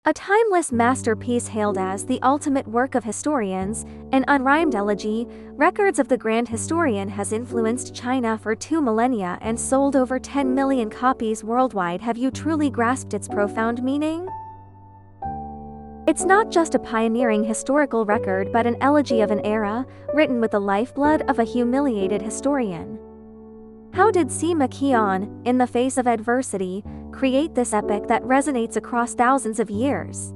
A timeless masterpiece hailed as the ultimate work of historians, an unrhymed elegy, Records of the Grand Historian has influenced China for 2 millennia and sold over 10 million copies worldwide. Have you truly grasped its profound meaning? It's not just a pioneering historical record but an elegy of an era, written with the lifeblood of a humiliated historian. How did Sima Qian, in the face of adversity, create this epic that resonates across thousands of years?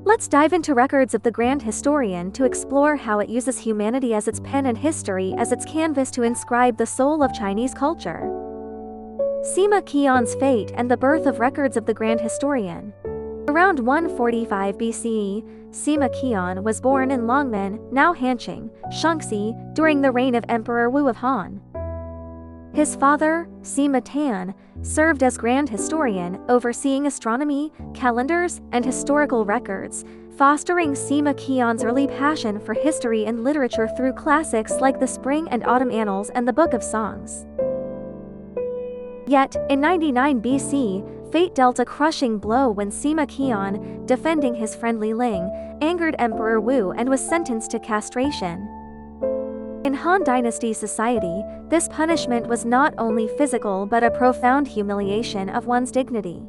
Let's dive into Records of the Grand Historian to explore how it uses humanity as its pen and history as its canvas to inscribe the soul of Chinese culture. Sima Qian's fate and the birth of Records of the Grand Historian. Around 145 BCE, Sima Qian was born in Longmen, now Hanqing, Shaanxi, during the reign of Emperor Wu of Han. His father, Sima Tan, served as Grand Historian, overseeing astronomy, calendars, and historical records, fostering Sima Qian's early passion for history and literature through classics like the Spring and Autumn Annals and the Book of Songs. Yet, in 99 BC, fate dealt a crushing blow when Sima Qian, defending his friendly Ling, angered Emperor Wu and was sentenced to castration. In Han Dynasty society, this punishment was not only physical but a profound humiliation of one's dignity.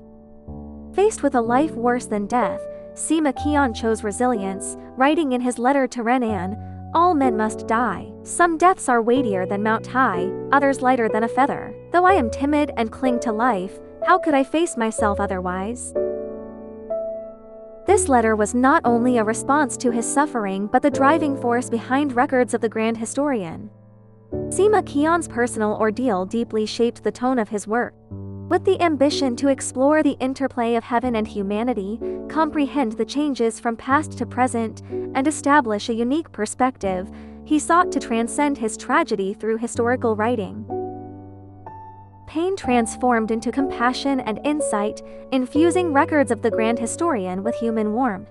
Faced with a life worse than death, Sima Qian chose resilience, writing in his letter to Ren An, "All men must die. Some deaths are weightier than Mount Tai, others lighter than a feather. Though I am timid and cling to life, how could I face myself otherwise?" This letter was not only a response to his suffering but the driving force behind Records of the Grand Historian. Sima Qian's personal ordeal deeply shaped the tone of his work. With the ambition to explore the interplay of heaven and humanity, comprehend the changes from past to present, and establish a unique perspective, he sought to transcend his tragedy through historical writing. Pain transformed into compassion and insight, infusing Records of the Grand Historian with human warmth.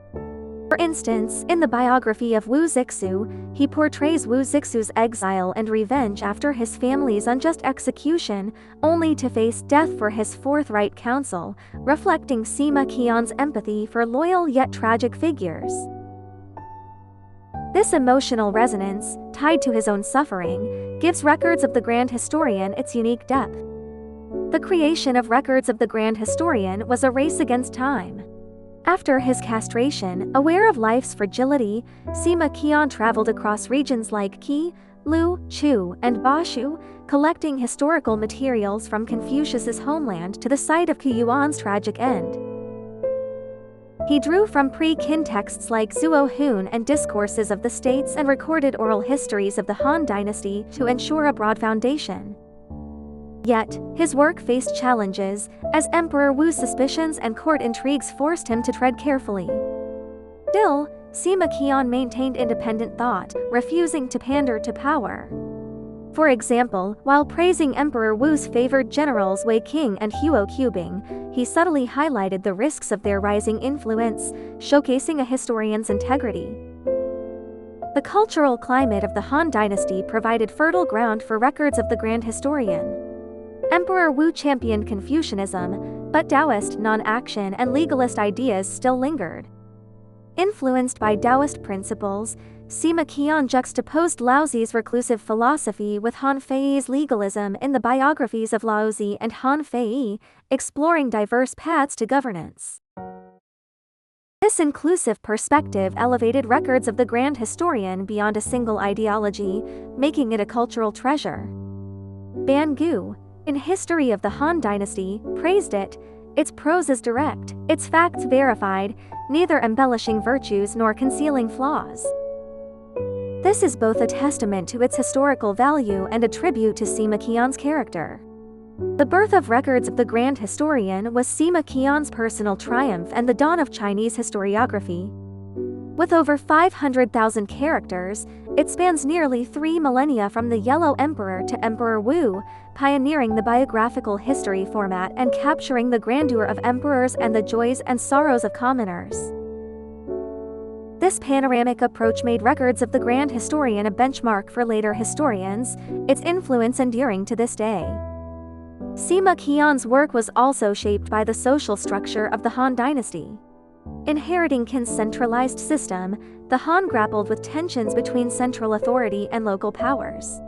For instance, in the biography of Wu Zixu, he portrays Wu Zixu's exile and revenge after his family's unjust execution, only to face death for his forthright counsel, reflecting Sima Qian's empathy for loyal yet tragic figures. This emotional resonance, tied to his own suffering, gives Records of the Grand Historian its unique depth. The creation of Records of the Grand Historian was a race against time. After his castration, aware of life's fragility, Sima Qian traveled across regions like Qi, Lu, Chu, and Bashu, collecting historical materials from Confucius's homeland to the site of Qi Yuan's tragic end. He drew from pre-Qin texts like Zuo Hun and discourses of the states and recorded oral histories of the Han Dynasty to ensure a broad foundation. Yet, his work faced challenges, as Emperor Wu's suspicions and court intrigues forced him to tread carefully. Still, Sima Qian maintained independent thought, refusing to pander to power. For example, while praising Emperor Wu's favored generals Wei Qing and Huo Qubing, he subtly highlighted the risks of their rising influence, showcasing a historian's integrity. The cultural climate of the Han Dynasty provided fertile ground for Records of the Grand Historian. Emperor Wu championed Confucianism, but Taoist non-action and legalist ideas still lingered. Influenced by Taoist principles, Sima Qian juxtaposed Laozi's reclusive philosophy with Han Fei's legalism in the biographies of Laozi and Han Fei, exploring diverse paths to governance. This inclusive perspective elevated Records of the Grand Historian beyond a single ideology, making it a cultural treasure. Ban Gu, in History of the Han Dynasty, praised it. Its prose is direct, its facts verified, neither embellishing virtues nor concealing flaws. This is both a testament to its historical value and a tribute to Sima Qian's character. The birth of Records of the Grand Historian was Sima Qian's personal triumph and the dawn of Chinese historiography. With over 500,000 characters, it spans nearly 3 millennia from the Yellow Emperor to Emperor Wu, pioneering the biographical history format and capturing the grandeur of emperors and the joys and sorrows of commoners. This panoramic approach made Records of the Grand Historian a benchmark for later historians, its influence enduring to this day. Sima Qian's work was also shaped by the social structure of the Han Dynasty. Inheriting Qin's centralized system, the Han grappled with tensions between central authority and local powers.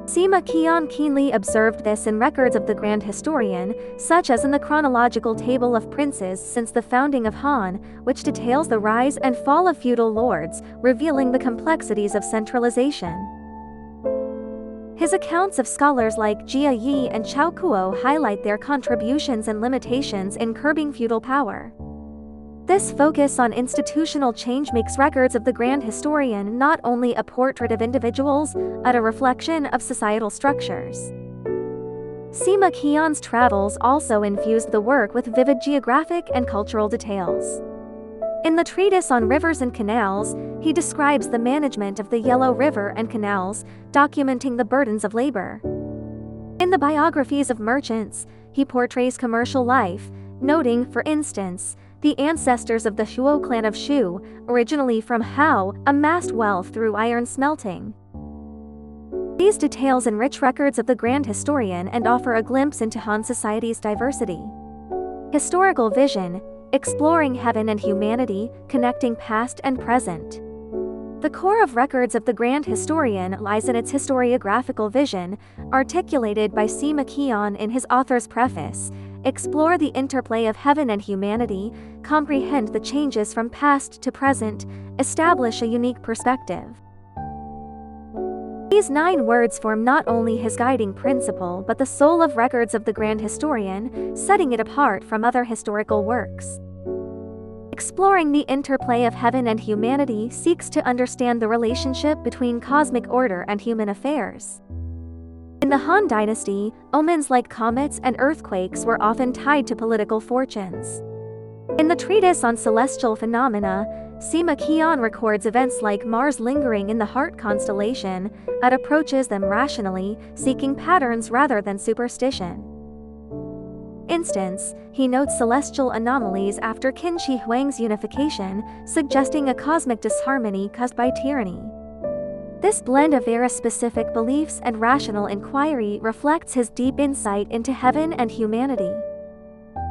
Sima Qian keenly observed this in records of the Grand Historian, such as in the chronological table of princes since the founding of Han, which details the rise and fall of feudal lords, revealing the complexities of centralization. His accounts of scholars like Jia Yi and Chao Kuo highlight their contributions and limitations in curbing feudal power. This focus on institutional change makes records of the Grand Historian not only a portrait of individuals, but a reflection of societal structures. Sima Qian's travels also infused the work with vivid geographic and cultural details. In the treatise on rivers and canals, he describes the management of the Yellow River and canals, documenting the burdens of labor. In the biographies of merchants, he portrays commercial life, noting, for instance, the ancestors of the Shuo clan of Shu, originally from Hao, amassed wealth through iron smelting. These details enrich records of the Grand Historian and offer a glimpse into Han society's diversity. Historical vision, exploring heaven and humanity, connecting past and present. The core of records of the Grand Historian lies in its historiographical vision, articulated by Sima Qian in his author's preface. Explore the interplay of heaven and humanity, comprehend the changes from past to present, establish a unique perspective. These 9 words form not only his guiding principle but the soul of records of the Grand Historian, setting it apart from other historical works. Exploring the interplay of heaven and humanity seeks to understand the relationship between cosmic order and human affairs. In the Han dynasty, omens like comets and earthquakes were often tied to political fortunes. In the treatise on celestial phenomena, Sima Qian records events like Mars lingering in the Heart constellation, but approaches them rationally, seeking patterns rather than superstition. Instance, he notes celestial anomalies after Qin Shi Huang's unification, suggesting a cosmic disharmony caused by tyranny. This blend of era-specific beliefs and rational inquiry reflects his deep insight into heaven and humanity.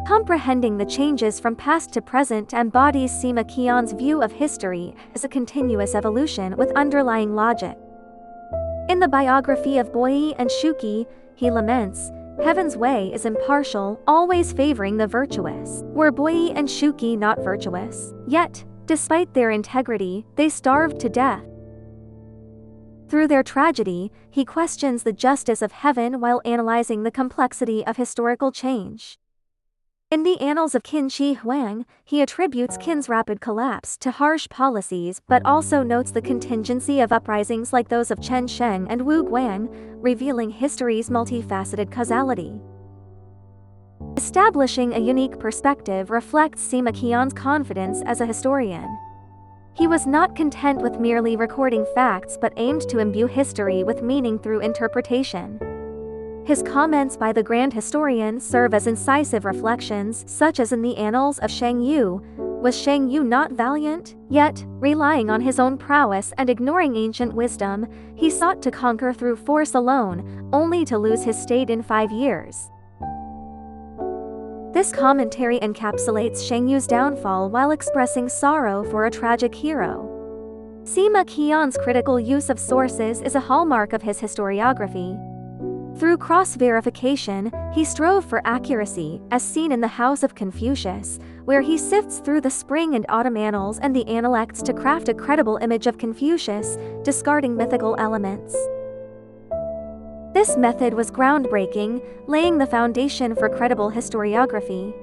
Comprehending the changes from past to present embodies Sima Qian's view of history as a continuous evolution with underlying logic. In the biography of Boyi and Shuqi, he laments, "Heaven's way is impartial, always favoring the virtuous. Were Boyi and Shuqi not virtuous? Yet, despite their integrity, they starved to death." Through their tragedy, he questions the justice of heaven while analyzing the complexity of historical change. In the Annals of Qin Shi Huang, he attributes Qin's rapid collapse to harsh policies but also notes the contingency of uprisings like those of Chen Sheng and Wu Guang, revealing history's multifaceted causality. Establishing a unique perspective reflects Sima Qian's confidence as a historian. He was not content with merely recording facts but aimed to imbue history with meaning through interpretation. His comments by the Grand Historian serve as incisive reflections, such as in the Annals of Xiang Yu. Was Xiang Yu not valiant? Yet, relying on his own prowess and ignoring ancient wisdom, he sought to conquer through force alone, only to lose his state in 5 years. This commentary encapsulates Xiang Yu's downfall while expressing sorrow for a tragic hero. Sima Qian's critical use of sources is a hallmark of his historiography. Through cross-verification, he strove for accuracy, as seen in the House of Confucius, where he sifts through the Spring and Autumn Annals and the Analects to craft a credible image of Confucius, discarding mythical elements. This method was groundbreaking, laying the foundation for credible historiography.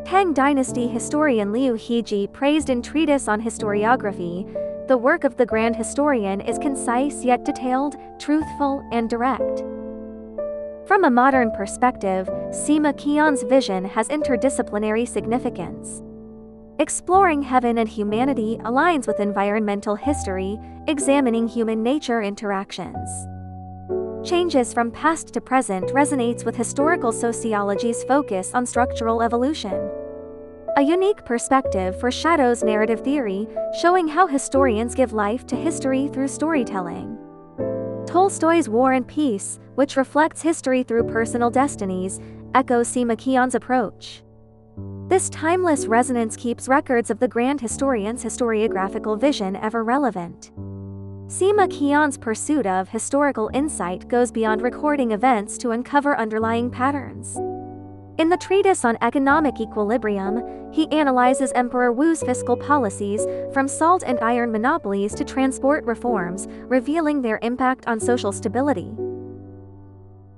Tang Dynasty historian Liu Hiji praised in Treatise on Historiography, "The work of the Grand Historian is concise yet detailed, truthful, and direct." From a modern perspective, Sima Qian's vision has interdisciplinary significance. Exploring heaven and humanity aligns with environmental history, examining human nature interactions. Changes from past to present resonates with historical sociology's focus on structural evolution. A unique perspective foreshadows narrative theory, showing how historians give life to history through storytelling. Tolstoy's War and Peace, which reflects history through personal destinies, echoes Sima Qian's approach. This timeless resonance keeps records of the grand historian's historiographical vision ever relevant. Sima Qian's pursuit of historical insight goes beyond recording events to uncover underlying patterns. In the treatise on economic equilibrium, he analyzes Emperor Wu's fiscal policies, from salt and iron monopolies to transport reforms, revealing their impact on social stability.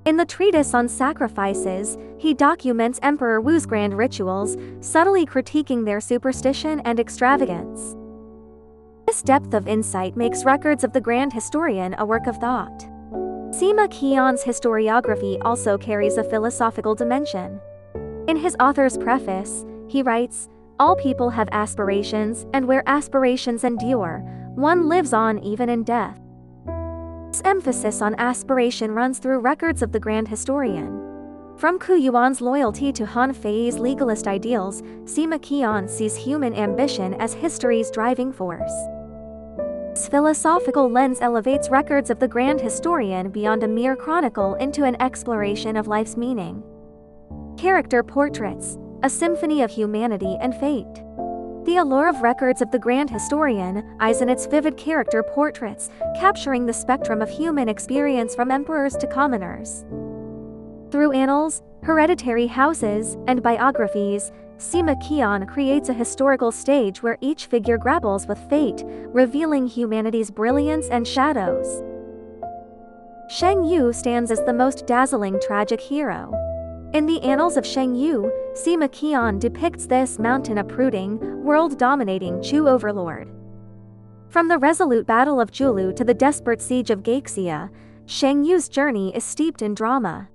In the treatise on sacrifices, he documents Emperor Wu's grand rituals, subtly critiquing their superstition and extravagance. This depth of insight makes records of the grand historian a work of thought. Sima Qian's historiography also carries a philosophical dimension. In his author's preface, he writes, "All people have aspirations, and where aspirations endure, one lives on even in death." This emphasis on aspiration runs through records of the grand historian. From Ku Yuan's loyalty to Han Fei's legalist ideals, Sima Qian sees human ambition as history's driving force. This philosophical lens elevates records of the grand historian beyond a mere chronicle into an exploration of life's meaning. Character portraits, a symphony of humanity and fate. The allure of records of the grand historian lies in its vivid character portraits, capturing the spectrum of human experience from emperors to commoners. Through annals, hereditary houses, and biographies, Sima Qian creates a historical stage where each figure grapples with fate, revealing humanity's brilliance and shadows. Xiang Yu stands as the most dazzling tragic hero. In the Annals of Xiang Yu, Sima Qian depicts this mountain-uprooting, world-dominating Chu overlord. From the resolute battle of Julu to the desperate siege of Gaixia, Xiang Yu's journey is steeped in drama.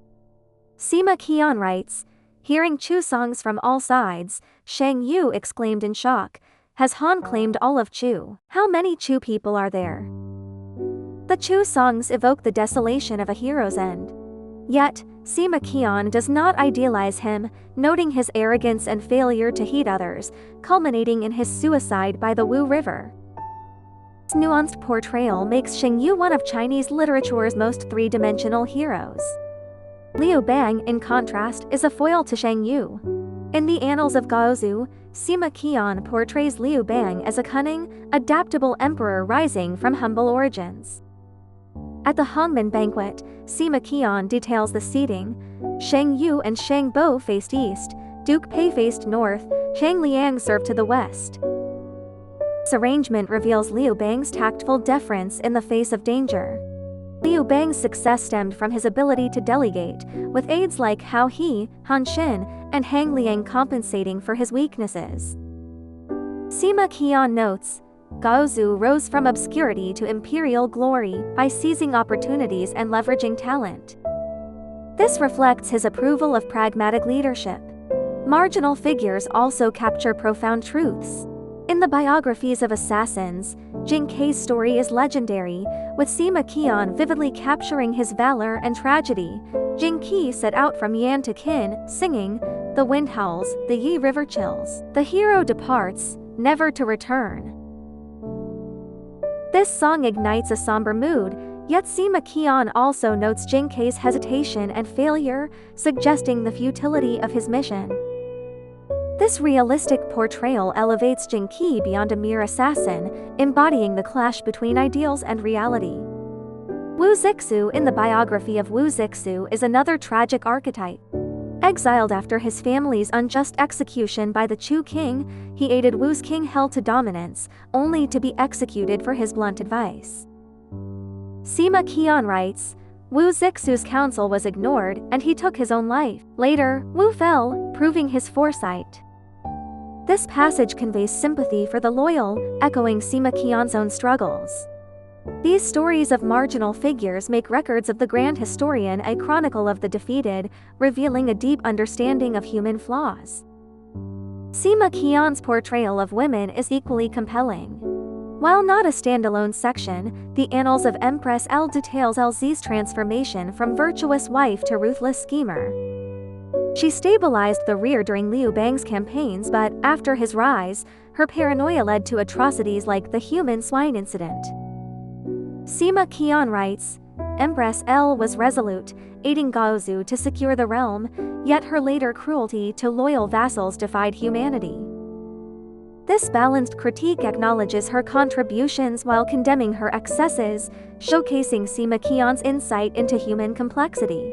Sima Qian writes, "Hearing Chu songs from all sides, Xiang Yu exclaimed in shock, 'Has Han claimed all of Chu? How many Chu people are there?' The Chu songs evoke the desolation of a hero's end. Yet, Sima Qian does not idealize him, noting his arrogance and failure to heed others, culminating in his suicide by the Wu River. This nuanced portrayal makes Xiang Yu one of Chinese literature's most three-dimensional heroes. Liu Bang, in contrast, is a foil to Xiang Yu. In the Annals of Gaozu, Sima Qian portrays Liu Bang as a cunning, adaptable emperor rising from humble origins. At the Longmen banquet, Sima Qian details the seating. Xiang Yu and Xiang Bo faced east, Duke Pei faced north, Xiang Liang served to the west. This arrangement reveals Liu Bang's tactful deference in the face of danger. Liu Bang's success stemmed from his ability to delegate, with aides like Hao He, Han Xin, and Hang Liang compensating for his weaknesses. Sima Qian notes, Gaozu rose from obscurity to imperial glory by seizing opportunities and leveraging talent. This reflects his approval of pragmatic leadership. Marginal figures also capture profound truths. In the biographies of assassins, Jing Kei's story is legendary, with Sima Qian vividly capturing his valor and tragedy. Jing Kei set out from Yan to Qin, singing, "The wind howls, the Yi river chills. The hero departs, never to return." This song ignites a somber mood, yet Sima Qian also notes Jing Kei's hesitation and failure, suggesting the futility of his mission. This realistic portrayal elevates Jing Kei beyond a mere assassin, embodying the clash between ideals and reality. Wu Zixu in the biography of Wu Zixu is another tragic archetype. Exiled after his family's unjust execution by the Chu king, he aided Wu's king held to dominance, only to be executed for his blunt advice. Sima Qian writes, Wu Zixu's counsel was ignored, and he took his own life. Later, Wu fell, proving his foresight. This passage conveys sympathy for the loyal, echoing Sima Qian's own struggles. These stories of marginal figures make records of the grand historian a chronicle of the defeated, revealing a deep understanding of human flaws. Sima Qian's portrayal of women is equally compelling. While not a standalone section, the Annals of Empress L details Lzi's transformation from virtuous wife to ruthless schemer. She stabilized the rear during Liu Bang's campaigns, but after his rise, her paranoia led to atrocities like the human swine incident. Sima Qian writes, Empress L was resolute, aiding Gaozu to secure the realm, yet her later cruelty to loyal vassals defied humanity. This balanced critique acknowledges her contributions while condemning her excesses, showcasing Sima Qian's insight into human complexity.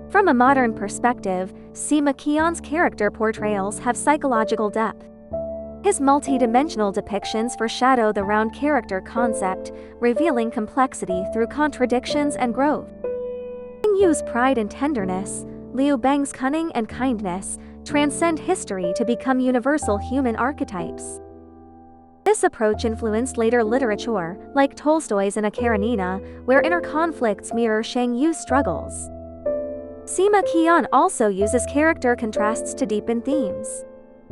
From a modern perspective, Sima Qian's character portrayals have psychological depth. His multi-dimensional depictions foreshadow the round character concept, revealing complexity through contradictions and growth. Xiang Yu's pride and tenderness, Liu Bang's cunning and kindness, transcend history to become universal human archetypes. This approach influenced later literature, like Tolstoy's In a Karenina, where inner conflicts mirror Xiang Yu's struggles. Sima Qian also uses character contrasts to deepen themes.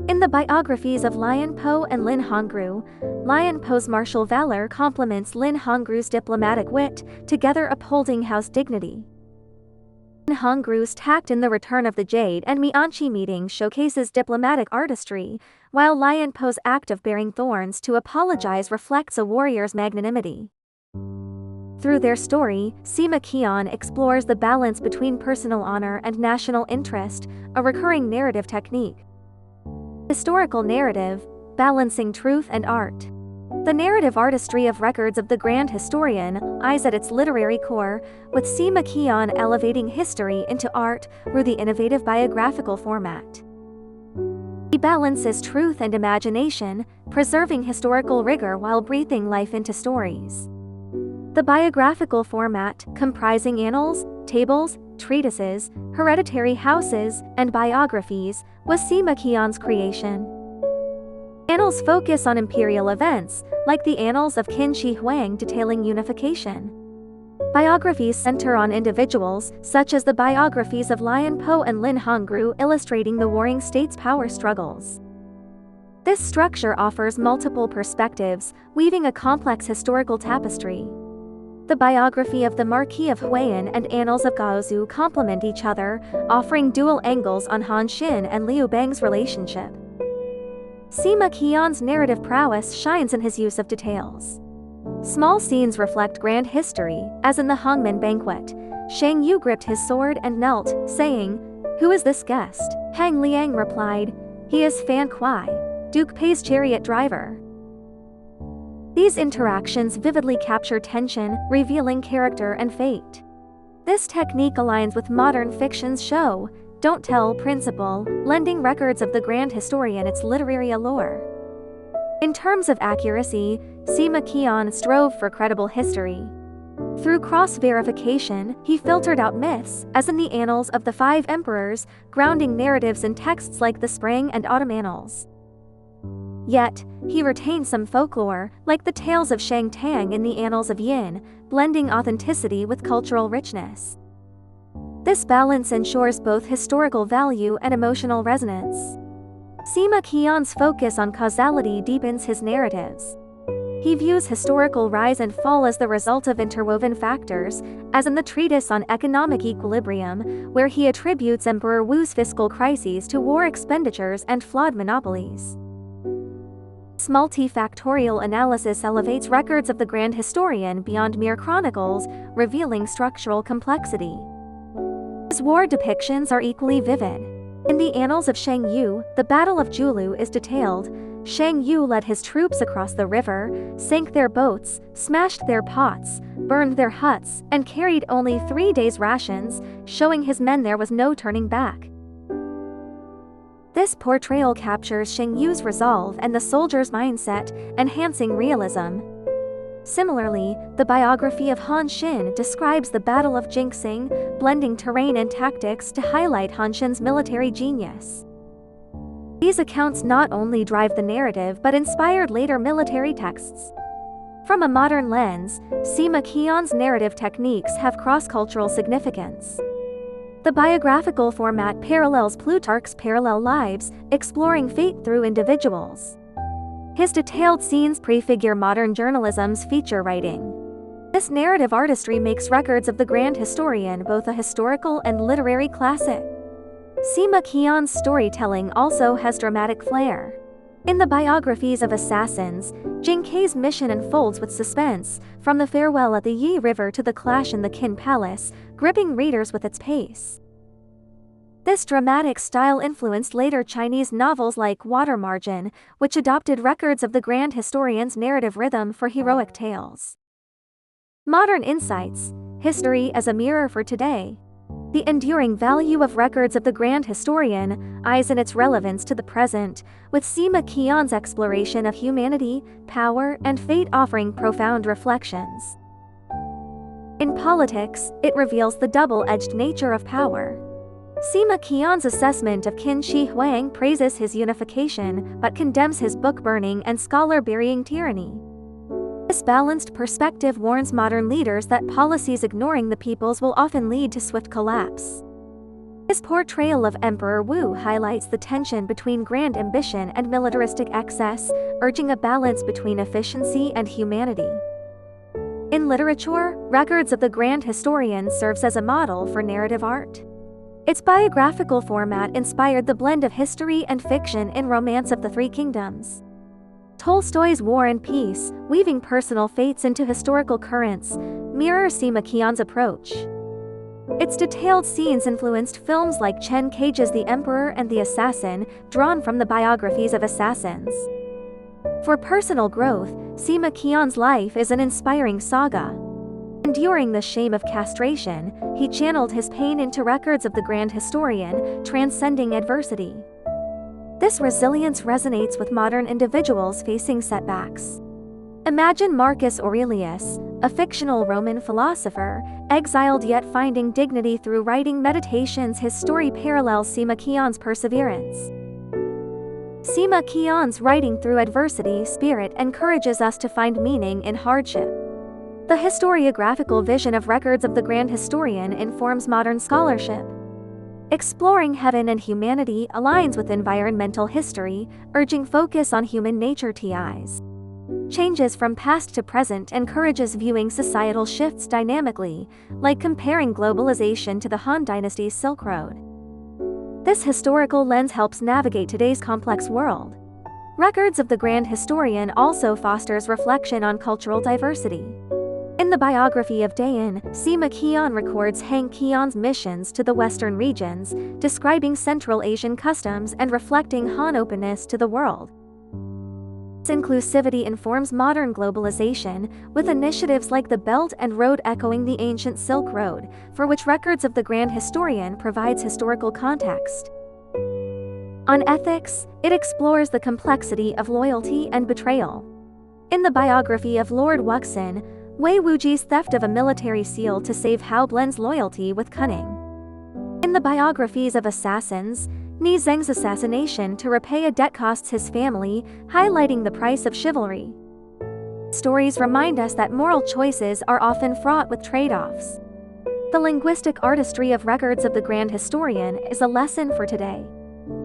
In the biographies of Lian Po and Lin Hongru, Lian Po's martial valor complements Lin Hongru's diplomatic wit, together upholding house dignity. Lin Hongru's tact in The Return of the Jade and Mianchi meeting showcases diplomatic artistry, while Lian Po's act of bearing thorns to apologize reflects a warrior's magnanimity. Through their story, Sima Qian explores the balance between personal honor and national interest, a recurring narrative technique. Historical narrative, balancing truth and art. The narrative artistry of Records of the Grand Historian lies at its literary core, with Sima Qian elevating history into art through the innovative biographical format. He balances truth and imagination, preserving historical rigor while breathing life into stories. The biographical format, comprising annals, tables, treatises, hereditary houses, and biographies, was Sima Qian's creation. Annals focus on imperial events, like the Annals of Qin Shi Huang detailing unification. Biographies center on individuals, such as the biographies of Lian Po and Lin Hongru illustrating the warring states' power struggles. This structure offers multiple perspectives, weaving a complex historical tapestry. The biography of the Marquis of Huayan and Annals of Gaozu complement each other, offering dual angles on Han Xin and Liu Bang's relationship. Sima Qian's narrative prowess shines in his use of details. Small scenes reflect grand history, as in the Longmen banquet. Xiang Yu gripped his sword and knelt, saying, "Who is this guest?" Hang Liang replied, "He is Fan Kuai, Duke Pei's chariot driver." These interactions vividly capture tension, revealing character and fate. This technique aligns with modern fiction's show, don't tell principle, lending Records of the Grand Historian its literary allure. In terms of accuracy, Sima Qian strove for credible history. Through cross-verification, he filtered out myths, as in the Annals of the Five Emperors, grounding narratives in texts like the Spring and Autumn Annals. Yet, he retained some folklore, like the tales of Shang Tang in the Annals of Yin, blending authenticity with cultural richness. This balance ensures both historical value and emotional resonance. Sima Qian's focus on causality deepens his narratives. He views historical rise and fall as the result of interwoven factors, as in the treatise on economic equilibrium, where he attributes Emperor Wu's fiscal crises to war expenditures and flawed monopolies. This multifactorial analysis elevates Records of the Grand Historian beyond mere chronicles, revealing structural complexity. His war depictions are equally vivid. In the Annals of Xiang Yu, the Battle of Julu is detailed. Xiang Yu led his troops across the river, sank their boats, smashed their pots, burned their huts, and carried only 3 days' rations, showing his men there was no turning back. This portrayal captures Xiang Yu's resolve and the soldier's mindset, enhancing realism. Similarly, the biography of Han Xin describes the Battle of Jing, blending terrain and tactics to highlight Han Xin's military genius. These accounts not only drive the narrative but inspired later military texts. From a modern lens, Sima Qian's narrative techniques have cross-cultural significance. The biographical format parallels Plutarch's parallel lives, exploring fate through individuals. His detailed scenes prefigure modern journalism's feature writing. This narrative artistry makes Records of the Grand Historian both a historical and literary classic. Sima Qian's storytelling also has dramatic flair. In the biographies of assassins, Jing's mission unfolds with suspense, from the farewell at the Yi River to the clash in the Qin Palace, gripping readers with its pace. This dramatic style influenced later Chinese novels like Water Margin, which adopted records of the grand historian's narrative rhythm for heroic tales. Modern insights: history as a mirror for today. The enduring value of records of the grand historian lies in its relevance to the present, with Sima Qian's exploration of humanity, power, and fate offering profound reflections. In politics, it reveals the double-edged nature of power. Sima Qian's assessment of Qin Shi Huang praises his unification but condemns his book-burning and scholar-burying tyranny. This balanced perspective warns modern leaders that policies ignoring the peoples will often lead to swift collapse. His portrayal of Emperor Wu highlights the tension between grand ambition and militaristic excess, urging a balance between efficiency and humanity. In literature, Records of the Grand Historian serves as a model for narrative art. Its biographical format inspired the blend of history and fiction in Romance of the Three Kingdoms. Tolstoy's War and Peace, weaving personal fates into historical currents, mirrors Sima Qian's approach. Its detailed scenes influenced films like Chen Cage's The Emperor and the Assassin, drawn from the biographies of assassins. For personal growth, Sima Qian's life is an inspiring saga. Enduring the shame of castration, he channeled his pain into records of the grand historian, transcending adversity. This resilience resonates with modern individuals facing setbacks. Imagine Marcus Aurelius, a fictional Roman philosopher, exiled yet finding dignity through writing meditations. His story parallels Sima Qian's perseverance. Sima Qian's writing through adversity spirit encourages us to find meaning in hardship. The historiographical vision of Records of the Grand Historian informs modern scholarship. Exploring heaven and humanity aligns with environmental history, urging focus on human nature. TIs. Changes from past to present encourages viewing societal shifts dynamically, like comparing globalization to the Han Dynasty's Silk Road. This historical lens helps navigate today's complex world. Records of the Grand Historian also fosters reflection on cultural diversity. In the biography of Dayan, Sima Qian records Han Qian's missions to the western regions, describing Central Asian customs and reflecting Han openness to the world. This inclusivity informs modern globalization, with initiatives like the Belt and Road echoing the ancient Silk Road, for which Records of the Grand Historian provides historical context. On ethics, it explores the complexity of loyalty and betrayal. In the biography of Lord Wuxin, Wei Wuji's theft of a military seal to save Hao blends loyalty with cunning. In the biographies of assassins, Ni Zheng's assassination to repay a debt costs his family, highlighting the price of chivalry. Stories remind us that moral choices are often fraught with trade-offs. The linguistic artistry of Records of the Grand Historian is a lesson for today.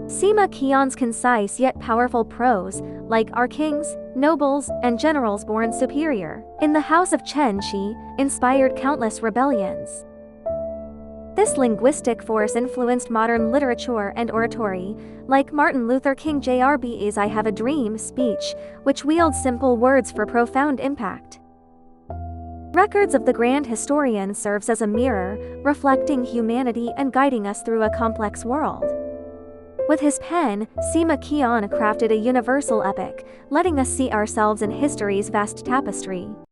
Sima Qian's concise yet powerful prose, like Our Kings, Nobles, and Generals Born Superior, in the House of Chen Shi, inspired countless rebellions. This linguistic force influenced modern literature and oratory, like Martin Luther King Jr.'s I Have a Dream speech, which wields simple words for profound impact. Records of the Grand Historian serves as a mirror, reflecting humanity and guiding us through a complex world. With his pen, Sima Qian crafted a universal epic, letting us see ourselves in history's vast tapestry.